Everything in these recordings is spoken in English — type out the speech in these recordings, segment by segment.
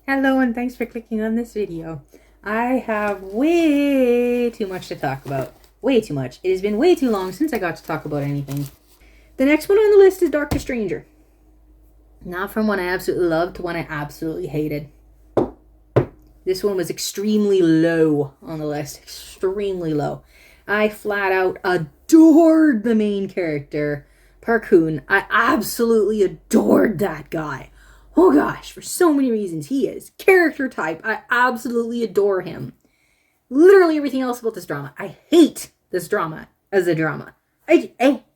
Hello and thanks for clicking on this video. I have way too much to talk about. Way too much. It has been way too long since I got to talk about anything. The next one on the list is Doctor Stranger. Not from one I absolutely loved to one I absolutely hated. This one was extremely low on the list. Extremely low. I flat out adored the main character, Hoon. I absolutely adored that guy. Oh gosh, for so many reasons. He is character type. I absolutely adore him. Literally everything else about this drama. I hate this drama as a drama. I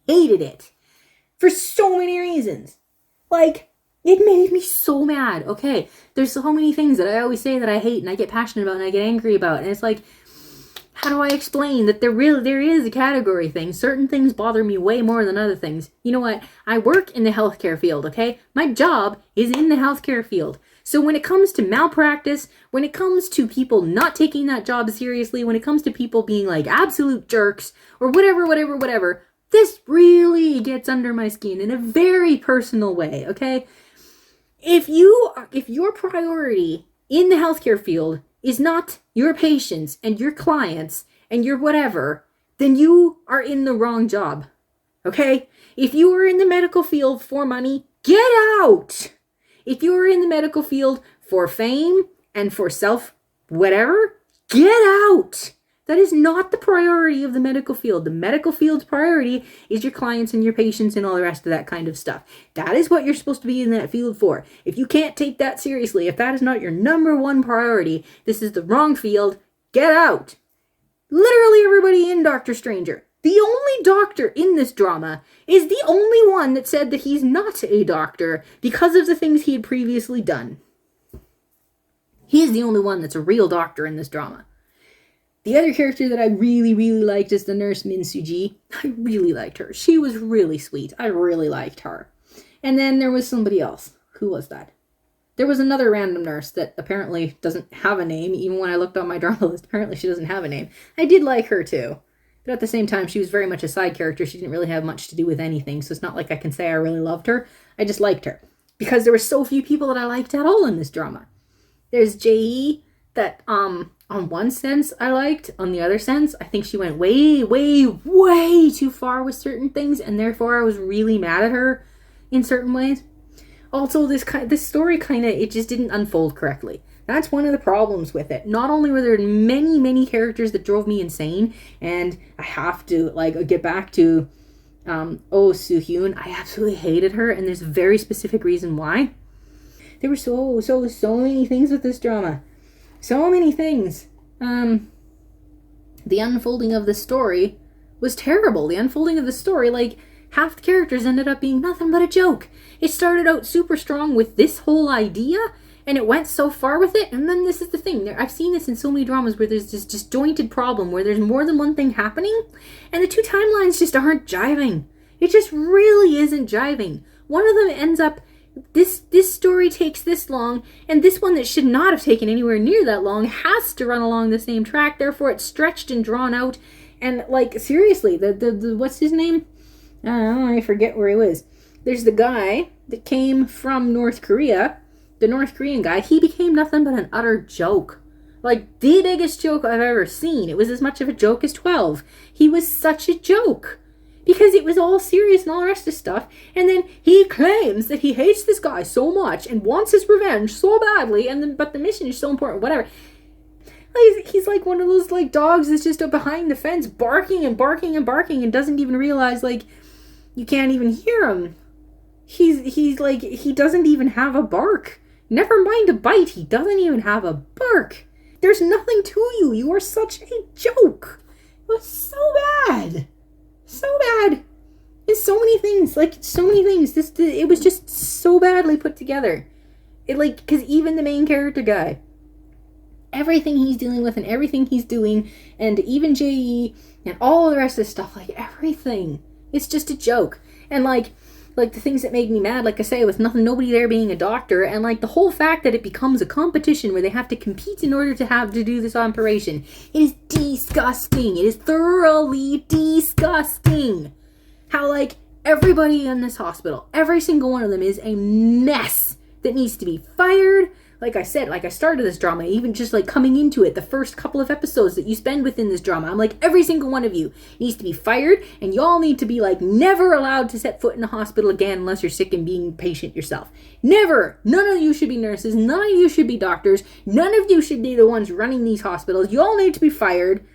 hated it. For so many reasons. Like, it made me so mad. Okay, there's so many things that I always say that I hate and I get passionate about and I get angry about. And it's like, how do I explain that there is a category thing? Certain things bother me way more than other things. You know what? I work in the healthcare field, okay? My job is in the healthcare field. So when it comes to malpractice, when it comes to people not taking that job seriously, when it comes to people being like absolute jerks or whatever, this really gets under my skin in a very personal way, okay? If your priority in the healthcare field is not your patients and your clients and your whatever, then you are in the wrong job. Okay? If you are in the medical field for money, get out! If you are in the medical field for fame and for self whatever, get out! That is not the priority of the medical field. The medical field's priority is your clients and your patients and all the rest of that kind of stuff. That is what you're supposed to be in that field for. If you can't take that seriously, if that is not your number one priority, this is the wrong field. Get out. Literally everybody in Doctor Stranger. The only doctor in this drama is the only one that said that he's not a doctor because of the things he had previously done. He is the only one that's a real doctor in this drama. The other character that I really liked is the nurse Min Suji. I really liked her. She was really sweet. I really liked her. And then there was somebody else. Who was that? There was another random nurse that apparently doesn't have a name. Even when I looked on my drama list, apparently she doesn't have a name. I did like her too. But at the same time, she was very much a side character. She didn't really have much to do with anything. So it's not like I can say I really loved her. I just liked her. Because there were so few people that I liked at all in this drama. There's J.E. that, on one sense I liked. On the other sense, I think she went way too far with certain things, and therefore I was really mad at her in certain ways. Also, this story it just didn't unfold correctly. That's one of the problems with it. Not only were there many characters that drove me insane, and I have to get back to Hoon. I absolutely hated her, and there's a very specific reason why. There were so many things with this drama. So many things. The unfolding of the story was terrible. The unfolding of the story, half the characters ended up being nothing but a joke. It started out super strong with this whole idea, and it went so far with it, and then this is the thing. I've seen this in so many dramas where there's this disjointed problem, where there's more than one thing happening, and the two timelines just aren't jiving. It just really isn't jiving. One of them ends up this story takes this long, and this one that should not have taken anywhere near that long has to run along the same track. Therefore, it's stretched and drawn out. And seriously, the what's his name? I don't know, I forget where he was. There's the guy that came from North Korea, the North Korean guy. He became nothing but an utter joke. The biggest joke I've ever seen. It was as much of a joke as 12. He was such a joke. Because it was all serious and all the rest of stuff. And then he claims that he hates this guy so much and wants his revenge so badly. But the mission is so important, whatever. He's like one of those dogs that's just up behind the fence barking and and doesn't even realize you can't even hear him. He doesn't even have a bark. Never mind a bite. He doesn't even have a bark. There's nothing to you. You are such a joke. It was so bad. So bad. And so many things. It was just so badly put together. Because even the main character guy, everything he's dealing with and everything he's doing, and even J.E. and all the rest of the stuff, everything, it's just a joke. And the things that made me mad, like I say, with nobody there being a doctor, and the whole fact that it becomes a competition where they have to compete in order to do this operation. It is disgusting. It is thoroughly disgusting. How everybody in this hospital, every single one of them is a mess that needs to be fired, like I said, like I started this drama, even just like coming into it, the first couple of episodes that you spend within this drama, I'm like, every single one of you needs to be fired, and y'all need to be like never allowed to set foot in a hospital again unless you're sick and being patient yourself. Never. None of you should be nurses. None of you should be doctors. None of you should be the ones running these hospitals. You all need to be fired.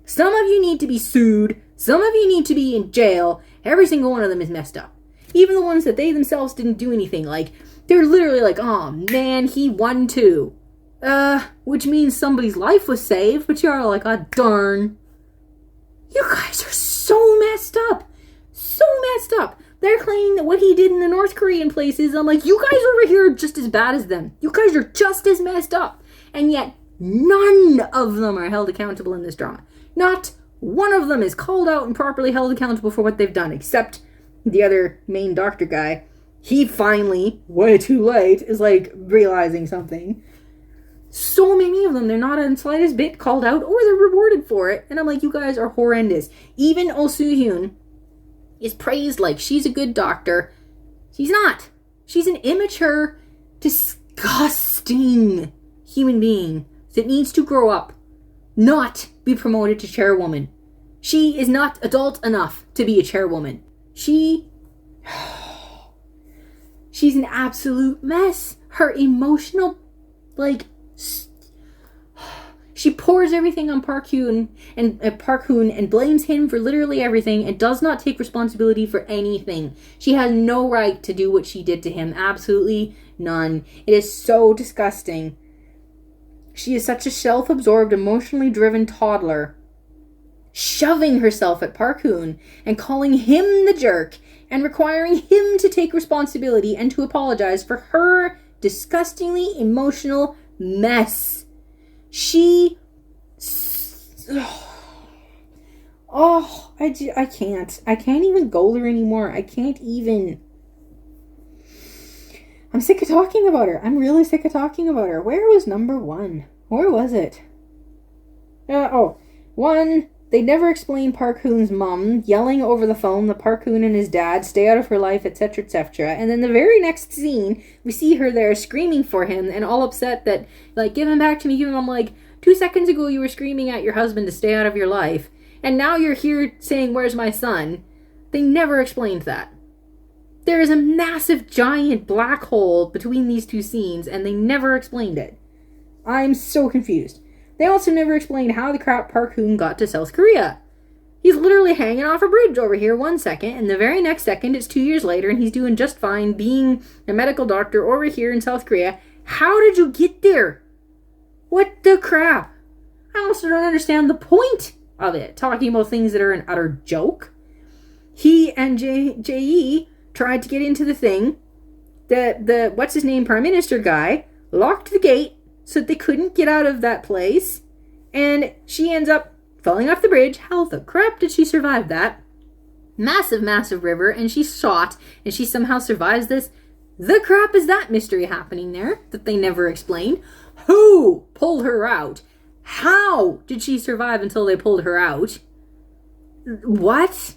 Some of you need to be sued. Some of you need to be in jail. Every single one of them is messed up. Even the ones that they themselves didn't do anything. Like, they're literally like, oh man, he won too. Which means somebody's life was saved, but you're all like, oh darn. You guys are so messed up. So messed up. They're claiming that what he did in the North Korean places, I'm like, you guys over here are just as bad as them. You guys are just as messed up. And yet, none of them are held accountable in this drama. Not one of them is called out and properly held accountable for what they've done, except the other main doctor guy. He finally, way too late, is like realizing something. So many of them, they're not in the slightest bit called out or they're rewarded for it. And I'm like, you guys are horrendous. Even Oh Soo-hyun is praised like she's a good doctor. She's not. She's an immature, disgusting human being that needs to grow up, not be promoted to chairwoman. She is not adult enough to be a chairwoman. She's an absolute mess. Her emotional, she pours everything on Park Hoon and blames him for literally everything and does not take responsibility for anything. She has no right to do what she did to him. Absolutely none. It is so disgusting. She is such a self-absorbed, emotionally driven toddler, shoving herself at Park Hoon and calling him the jerk and requiring him to take responsibility and to apologize for her disgustingly emotional mess. I can't even go there anymore. I'm sick of talking about her. I'm really sick of talking about her. Where was number one? Where was it? One, they never explain Park Hoon's mom yelling over the phone that Park Hoon and his dad stay out of her life, etc., etc. And then the very next scene, we see her there screaming for him and all upset that, like, give him back to me, give him. I'm like, 2 seconds ago you were screaming at your husband to stay out of your life, and now you're here saying, where's my son? They never explained that. There is a massive, giant black hole between these two scenes, and they never explained it. I'm so confused. They also never explained how the crap Park Hoon got to South Korea. He's literally hanging off a bridge over here 1 second, and the very next second it's 2 years later, and he's doing just fine being a medical doctor over here in South Korea. How did you get there? What the crap? I also don't understand the point of it, talking about things that are an utter joke. He and J.E. tried to get into the thing. The what's-his-name Prime Minister guy locked the gate so that they couldn't get out of that place. And she ends up falling off the bridge. How the crap did she survive that? Massive, massive river, and she's shot, and she somehow survives this. The crap is that mystery happening there that they never explained? Who pulled her out? How did she survive until they pulled her out? What?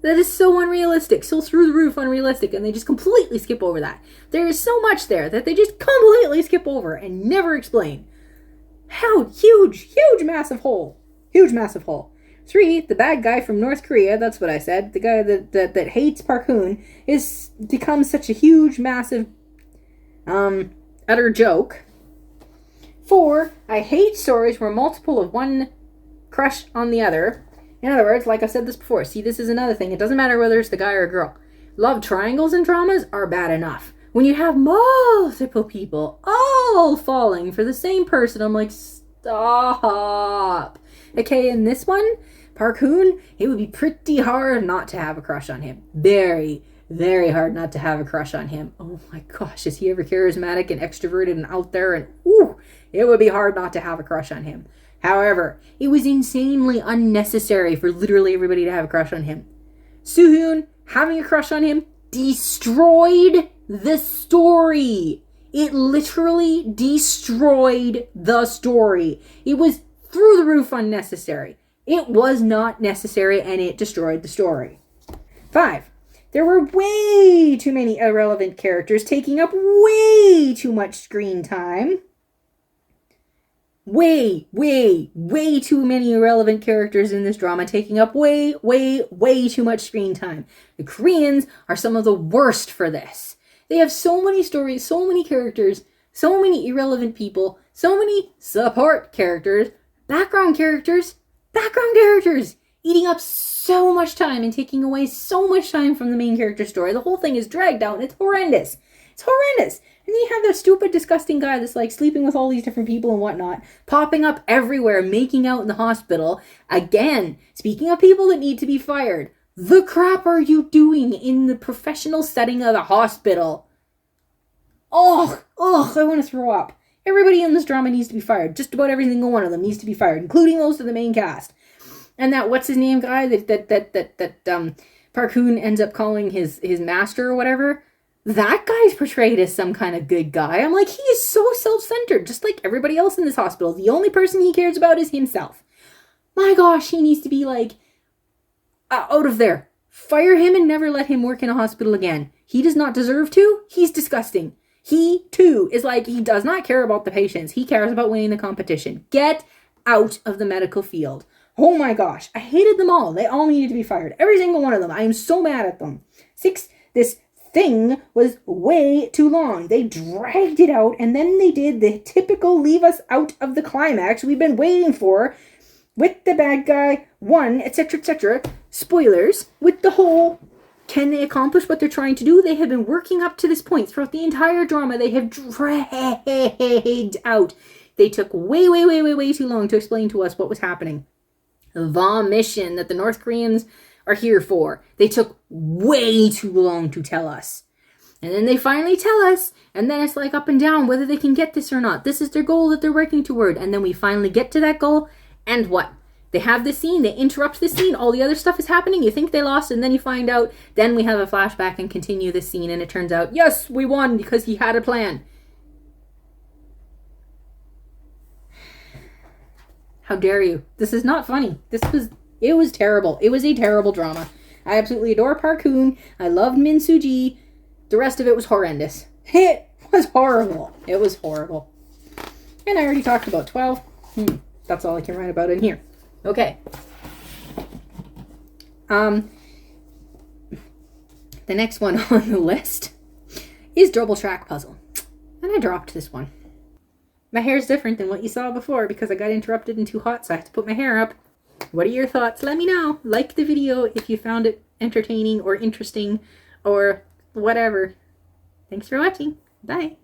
That is so unrealistic, so through the roof unrealistic, and they just completely skip over that. There is so much there that they just completely skip over and never explain. How huge, massive hole. Huge, massive hole. 3, the bad guy from North Korea, that's what I said, the guy that hates Park Hoon, becomes such a huge, massive, utter joke. 4, I hate stories where multiple of one crush on the other. In other words, like I've said this before, see, this is another thing. It doesn't matter whether it's the guy or a girl. Love triangles in dramas are bad enough. When you have multiple people all falling for the same person, I'm like, stop. Okay, in this one, Park Hoon, it would be pretty hard not to have a crush on him. Very, very hard not to have a crush on him. Oh my gosh, is he ever charismatic and extroverted and out there? And ooh, it would be hard not to have a crush on him. However, it was insanely unnecessary for literally everybody to have a crush on him. Soo-hyun having a crush on him destroyed the story. It literally destroyed the story. It was through the roof unnecessary. It was not necessary, and it destroyed the story. 5. There were way too many irrelevant characters taking up way too much screen time. Way too many irrelevant characters in this drama taking up way too much screen time. The Koreans are some of the worst for this. They have so many stories, so many characters, so many irrelevant people, so many support characters, background characters, eating up so much time and taking away so much time from the main character story. The whole thing is dragged out and it's horrendous. It's horrendous. And then you have that stupid, disgusting guy that's like sleeping with all these different people and whatnot, popping up everywhere, making out in the hospital. Again, speaking of people that need to be fired, the crap are you doing in the professional setting of the hospital? I want to throw up. Everybody in this drama needs to be fired. Just about every single one of them needs to be fired, including most of the main cast. And that what's his name guy that Park Hoon ends up calling his master or whatever. That guy's portrayed as some kind of good guy. I'm like, he is so self-centered, just like everybody else in this hospital. The only person he cares about is himself. My gosh, he needs to be like out of there. Fire him and never let him work in a hospital again. He does not deserve to. He's disgusting. He, too, is like, he does not care about the patients. He cares about winning the competition. Get out of the medical field. Oh my gosh, I hated them all. They all needed to be fired. Every single one of them. I am so mad at them. This thing was way too long. They dragged it out, and then they did the typical leave us out of the climax we've been waiting for with the bad guy, one, etc., etc. Spoilers, with the whole, can they accomplish what they're trying to do? They have been working up to this point throughout the entire drama. They have dragged out. They took way too long to explain to us what was happening. The mission that the North Koreans are here for. They took way too long to tell us. And then they finally tell us, and then it's like up and down whether they can get this or not. This is their goal that they're working toward. And then we finally get to that goal, and what? They have this scene, they interrupt this scene, all the other stuff is happening, you think they lost, and then you find out, then we have a flashback and continue this scene, and it turns out, yes, we won because he had a plan. How dare you? This is not funny. It was terrible. It was a terrible drama. I absolutely adore Park Hoon. I loved Min Soo-ji. The rest of it was horrendous. It was horrible. It was horrible. And I already talked about 12. That's all I can write about in here. Okay. The next one on the list is Double Track Puzzle. And I dropped this one. My hair is different than what you saw before because I got interrupted and too hot, so I have to put my hair up. What are your thoughts? Let me know. Like the video if you found it entertaining or interesting or whatever. Thanks for watching. Bye.